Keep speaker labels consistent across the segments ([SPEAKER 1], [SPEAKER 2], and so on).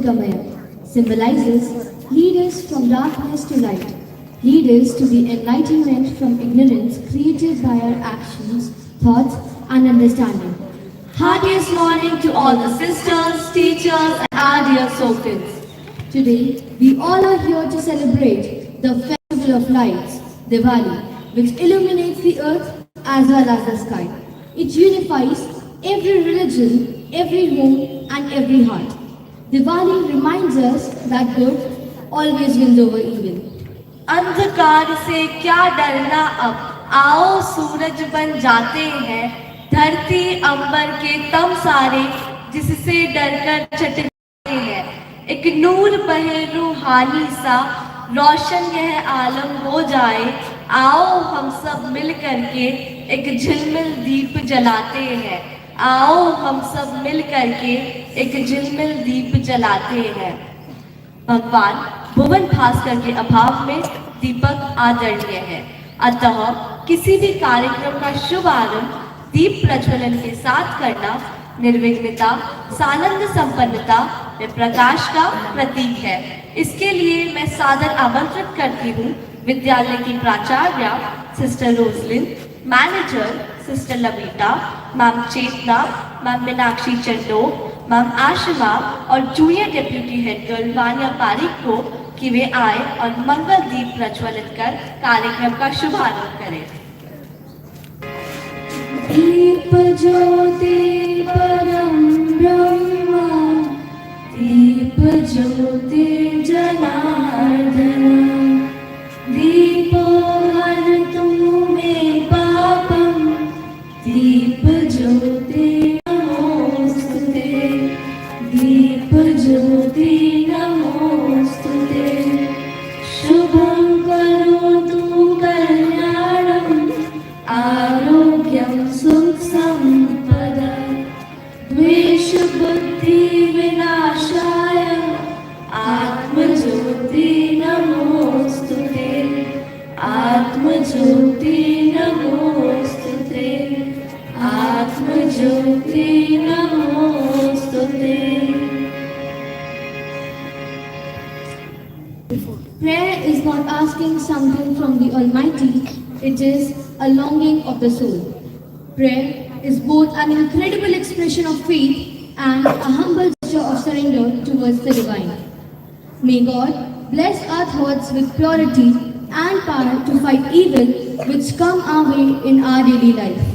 [SPEAKER 1] Jyotirgamaya symbolizes leaders from darkness to light, leaders to the enlightenment from ignorance created by our actions, thoughts and understanding.
[SPEAKER 2] Heartiest morning to all the sisters, teachers and our dear soul kids.
[SPEAKER 1] Today, we all are here to celebrate the festival of lights, Diwali, which illuminates the earth as well as the sky. It unifies every religion, every home and every heart. Diwali reminds us that good always wins over evil.
[SPEAKER 2] अंधकार से क्या डरना अब, आओ सूरज बन जाते हैं, धरती अंबर के तम सारे जिससे डरकर छटकते हैं। एक नूर बहे रूहानी सा, रोशन यह आलम हो जाए, आओ हम सब मिल करके एक झिलमिल दीप जलाते हैं, आओ हम सब मिल करके एक झिलमिल दीप जलाते हैं। भगवान भुवन भास्कर के अभाव में दीपक आदरणीय है, अतः किसी भी कार्यक्रम का शुभारंभ दीप प्रज्वलन के साथ करना निर्विघ्नता, सानंद संपन्नता में प्रकाश का प्रतीक है। इसके लिए मैं सादर आमंत्रित करती हूँ विद्यालय की प्राचार्य sister Roslin, manager sister Lavita, ma'am Chetna, ma'am Meenakshi Chando, ma'am Ashima और junior deputy head girl Vania Pareek को कि वे आए और मंगल दीप प्रज्वलित कर कार्यक्रम का शुभारंभ करें।
[SPEAKER 1] दीप ज्योति परम ब्रह्म, दीप ज्योति जनार्दन, दीपो हरतु मे पापम, दीप ज्योति नमोस्तुते, दीप ज्योति नमोस्तुते, शुभं करोतु कल्याणं, आरोग्यं सुख संपदा, द्वेष बुद्धि विनाशाय, आत्मज्योति नमोस्तुते, आत्मज्योति नमोस्तुते, आत्मज्योति नमोस्तुते। Prayer is not asking something from the Almighty, it is a longing of the soul. Prayer is both an incredible expression of faith and a humble gesture of surrender towards the divine. May God bless our thoughts with purity and power to fight evil which come our way in our daily life.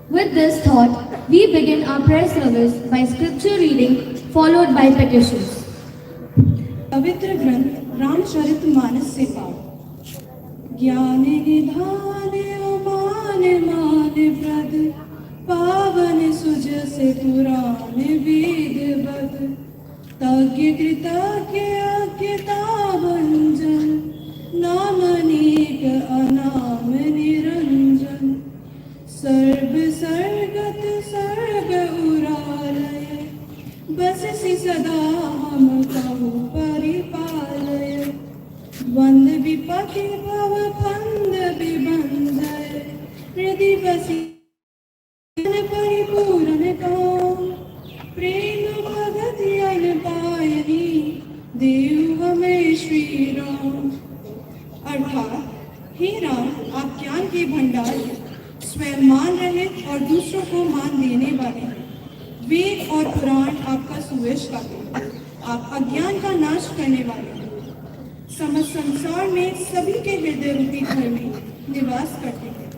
[SPEAKER 1] With this thought, we begin our prayer service by scripture reading followed by petitions.
[SPEAKER 3] पवित्र ग्रंथ रामचरितमानस से पाठ। ज्ञान निधान अमान मान प्रद, पावन सुज से पुराण वेद बद, तज्ञ कृतज्ञ अज्ञता भंजन, नाम अनेक अनाम निरंजन, सर्व सर्गत सर्ग उरालय, बससि सदा हम कहु परिपालय, वंद विपति भव फंद विबंधय, हृदय बसी परिपूर्ण काम, प्रेम भगति अन पायनी, देव हमें श्री राम। अर्थात, हे राम, आप ज्ञान के भंडार, स्वयं मान रहित और दूसरों को मान देने वाले, वेद और पुराण आपका सुयश गाते, आप अज्ञान का नाश करने वाले, समस्त संसार में सभी के हृदय रूपी घर में निवास करते हैं।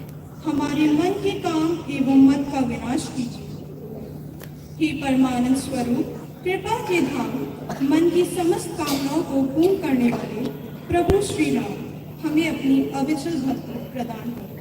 [SPEAKER 3] हमारे मन के काम एवं मत का विनाश कीजिए। हे परमानंद स्वरूप, कृपा के धाम, मन की समस्त कामनाओं को पूर्ण करने वाले प्रभु श्री राम, हमें अपनी अविचल भक्ति प्रदान करें।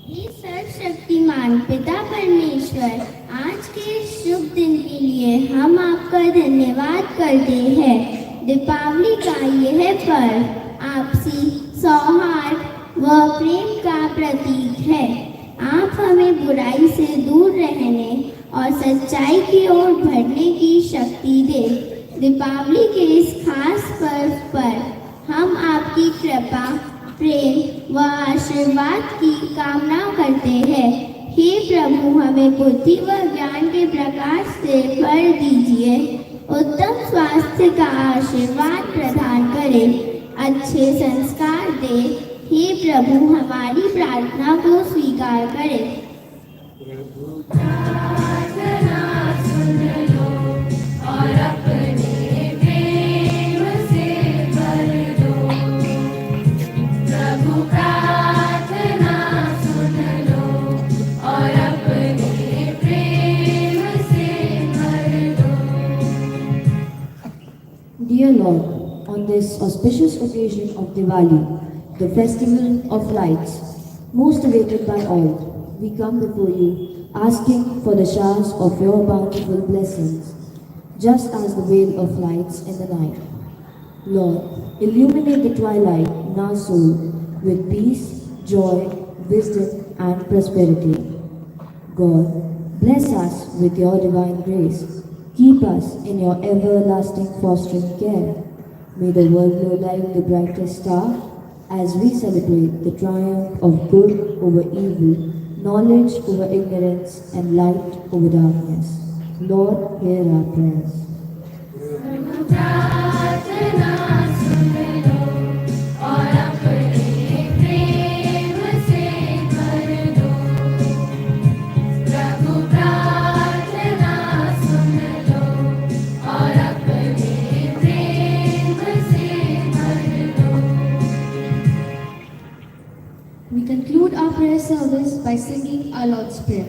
[SPEAKER 4] हे सर्वशक्तिमान पिता परमेश्वर, आज के शुभ दिन के लिए हम आपका धन्यवाद करते हैं। दीपावली का यह पर्व आपसी सौहार्द व प्रेम का प्रतीक है। आप हमें बुराई से दूर रहने और सच्चाई की ओर बढ़ने की शक्ति दे। दीपावली के इस खास पर्व पर हम आपकी कृपा, प्रेम व आशीर्वाद की कामना करते हैं। हे प्रभु, हमें बुद्धि व ज्ञान के प्रकाश से भर दीजिए। उत्तम स्वास्थ्य का आशीर्वाद प्रदान करे, अच्छे संस्कार दे। हे प्रभु हमारी प्रार्थना को स्वीकार करे।
[SPEAKER 5] Dear Lord, on this auspicious occasion of Diwali, the festival of lights, most awaited by all, we come before you asking for the showers of your bountiful blessings, just as the veil of lights in the night. Lord, illuminate the twilight in our soul with peace, joy, wisdom, and prosperity. God, bless us with your divine grace. Keep us in your everlasting fostering care. May the world glow like the brightest star as we celebrate the triumph of good over evil, knowledge over ignorance, and light over darkness. Lord, hear our prayers.
[SPEAKER 1] We conclude our prayer service by singing our Lord's Prayer.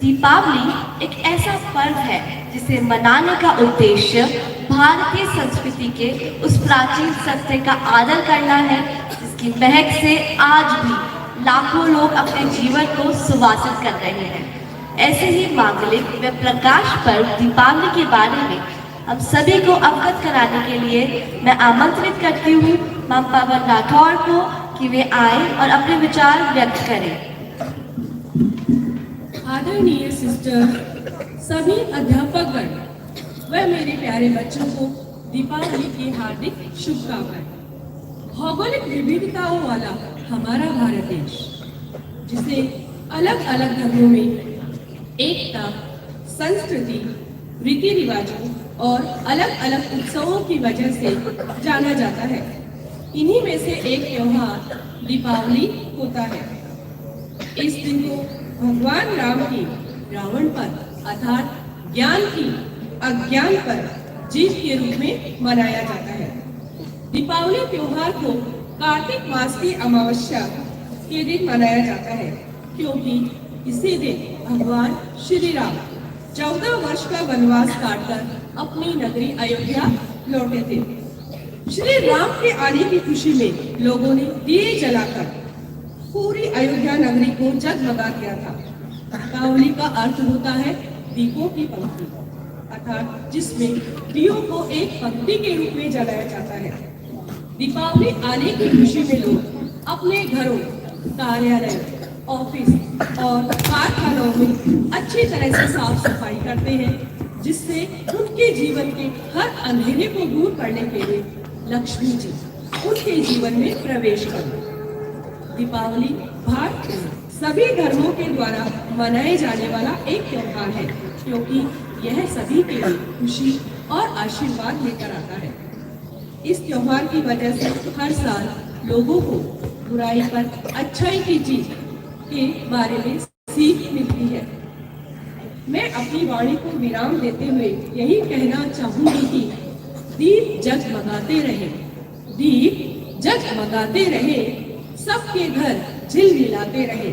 [SPEAKER 2] Deepawali एक ऐसा पर्व है जिसे मनाने का उद्देश्य भारतीय संस्कृति के उस प्राचीन सत्य का आदर करना है जिसकी महक से आज भी लाखों लोग अपने जीवन को सुवासित कर रहे हैं। ऐसे ही मांगलिक व प्रकाश पर्व दीपावली के बारे में हम सभी को अवगत कराने के लिए मैं आमंत्रित करती हूँ माम पावन राठौर को कि वे आए और अपने विचार व्यक्त करें।
[SPEAKER 6] आदरणीय सिस्टर, सभी अध्यापकगण व मेरे प्यारे बच्चों को दीपावली की हार्दिक शुभकामनाएं। भौगोलिक विविधताओं वाला हमारा भारत देश, जिसे अलग अलग धर्मों में एकता, संस्कृति, रीति रिवाजों और अलग अलग उत्सवों की वजह से जाना जाता है, इन्हीं में से एक त्योहार दीपावली होता है। इस दिन को भगवान राम की रावण पर अर्थात ज्ञान की अज्ञान पर जीत के रूप में मनाया जाता है। दीपावली त्योहार को कार्तिक मास की अमावस्या के दिन मनाया जाता है, क्योंकि इसी दिन भगवान श्री राम 14 वर्ष का वनवास काटकर अपनी नगरी अयोध्या लौटे थे। श्री राम के आने की खुशी में लोगों ने दिए जलाकर पूरी अयोध्या नगरी को जगमगा दिया था। दीपावली का अर्थ होता है दीपों की पंक्ति, अर्थात जिसमें दियों को एक पंक्ति के रूप में जलाया जाता है। दीपावली आने की खुशी में लोग अपने घरों, कार्यालय, ऑफिस और कारखानों में अच्छी तरह से साफ सफाई करते हैं, जिससे उनके जीवन के हर अंधेरे को दूर करने के लिए लक्ष्मी जी उनके जीवन में प्रवेश करते। दीपावली भारत के सभी धर्मों के द्वारा मनाए जाने वाला एक त्योहार है, क्योंकि यह सभी के लिए खुशी और आशीर्वाद लेकर आता है। इस त्योहार की वजह से हर साल लोगों को बुराई पर अच्छाई की जीत के बारे में सीख मिलती है। मैं अपनी वाणी को विराम देते हुए यही कहना चाहूंगी कि दीप जगमगाते रहे, दीप जगमगाते रहे, सबके घर झिलमिलाते रहे,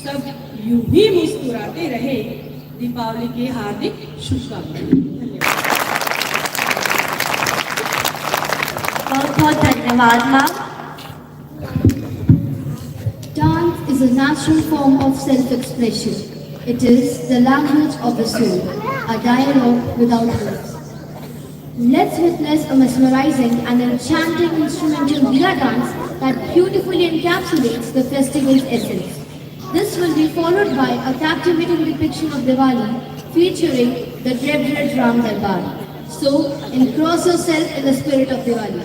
[SPEAKER 6] सब यूं ही मुस्कुराते रहे। दीपावली की हार्दिक शुभकामनाएं।
[SPEAKER 2] बहुत बहुत धन्यवाद ma'am.
[SPEAKER 1] Dance is a natural form of self-expression. It is the language of the soul, a dialogue without words. Let's witness a mesmerizing and enchanting instrumental Diya dance that beautifully encapsulates the festival's essence. This will be followed by a captivating depiction of Diwali featuring the dreaded Ram Darbar. So, engross yourself in the spirit of Diwali.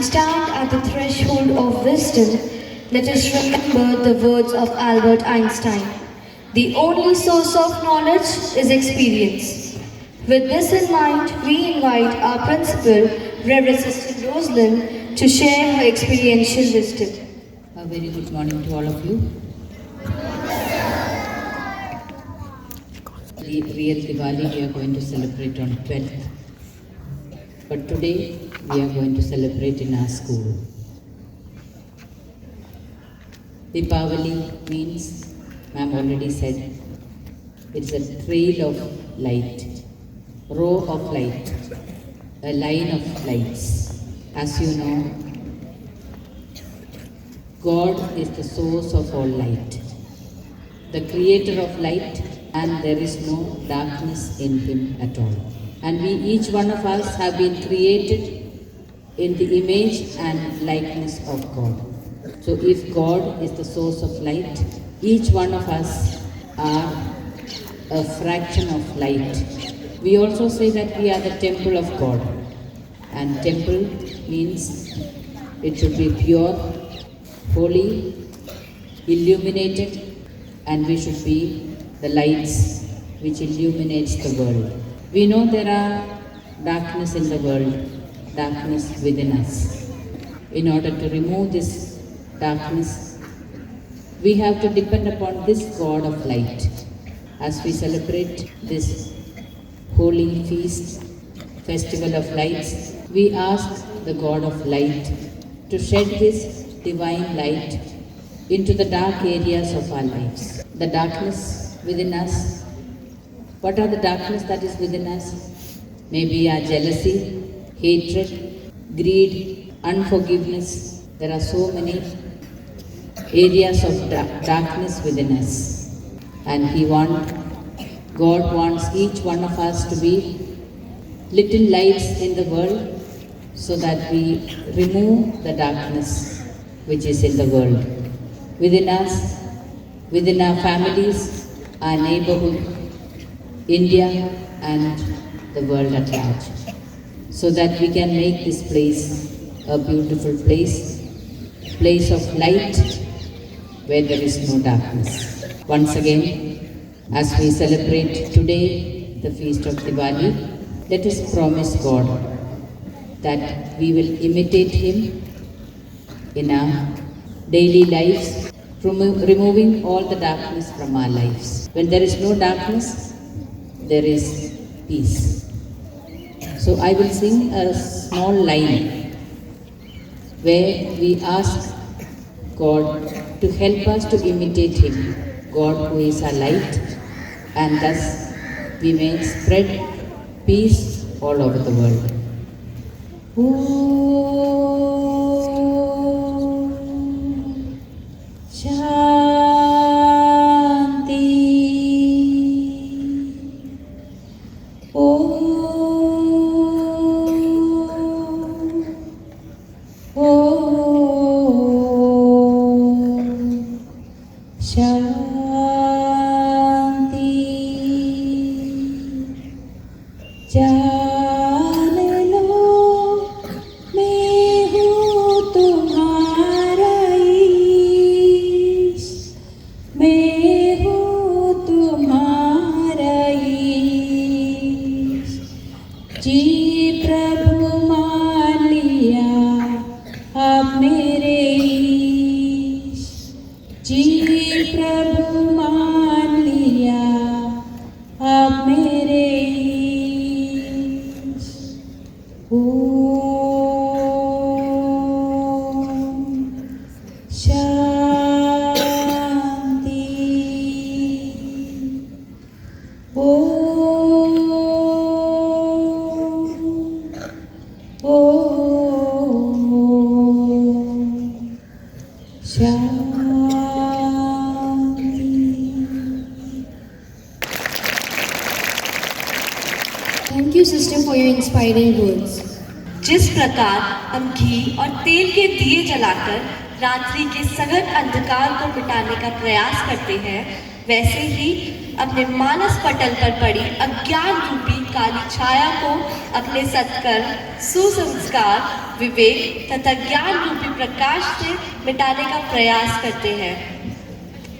[SPEAKER 7] we stand at the threshold of wisdom, let us remember the words of Albert Einstein. The only source of knowledge is experience. With this in mind, we invite our principal, Reverend Sister Rosalind, to share her experiential wisdom.
[SPEAKER 8] A very good morning to all of you. The real Diwali we are going to celebrate on 12th. But today we are going to celebrate in our school. Deepavali means, ma'am already said, it's a trail of light, row of light, a line of lights. As you know, God is the source of all light, the creator of light, and there is no darkness in him at all. And we, each one of us, have been created in the image and likeness of God. So if God is the source of light, each one of us are a fraction of light. We also say that we are the temple of God. And temple means it should be pure, holy, illuminated, and we should be the lights which illuminates the world. We know there are darkness in the world, darkness within us. In order to remove this darkness, we have to depend upon this God of light. As we celebrate this holy feast, festival of lights, we ask the God of light to shed His divine light into the dark areas of our lives. The darkness within us. What are the darkness that is within us? Maybe our jealousy, hatred, greed, unforgiveness. There are so many areas of darkness within us. And God wants each one of us to be little lights in the world so that we remove the darkness which is in the world. Within us, within our families, our neighborhood, India and the world at large, so that we can make this place a beautiful place of light where there is no darkness. Once again, as we celebrate today the feast of Diwali, let us promise God that we will imitate Him in our daily lives, removing all the darkness from our lives. When there is no darkness, there is peace. So I will sing a small line where we ask God to help us to imitate Him, God who is our light, and thus we may spread peace all over the world.
[SPEAKER 7] Thank you, sister, for your inspiring words.
[SPEAKER 2] जिस प्रकार हम घी और तेल के दिए जलाकर रात्रि के सघन अंधकार को मिटाने का प्रयास करते हैं, वैसे ही अपने मानस पटल पर पड़ी अज्ञान रूपी काली छाया को अपने सत्कर्म, सुसंस्कार, विवेक तथा ज्ञान रूपी प्रकाश से मिटाने का प्रयास करते हैं।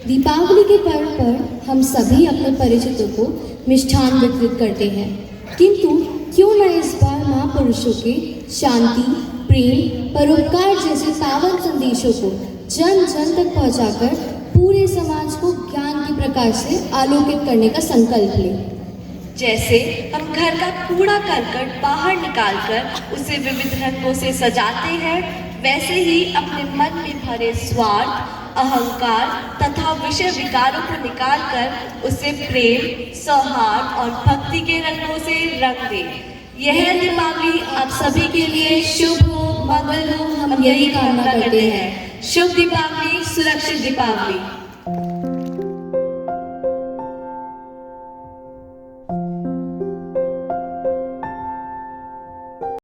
[SPEAKER 1] दीपावली के पर्व पर हम सभी अपने परिचितों को मिष्ठान वितरित करते हैं, किंतु क्यों न इस बार महापुरुषों के शांति, प्रेम, परोपकार जैसे पावन संदेशों को जन जन तक पहुंचाकर पूरे समाज को ज्ञान के प्रकाश से आलोकित करने का संकल्प लें।
[SPEAKER 2] जैसे हम घर का कूड़ा करकट बाहर निकालकर उसे विविध रंगों से सजाते हैं, वैसे ही अपने मन में भरे स्वार्थ, अहंकार तथा विषय विकारों को निकालकर उसे प्रेम, सौहार्द और भक्ति के रंगों से रंग दें। यह दीपावली आप सभी के लिए शुभ हो, मंगल हो, हम यही कामना करते हैं। शुभ दीपावली, सुरक्षित दीपावली।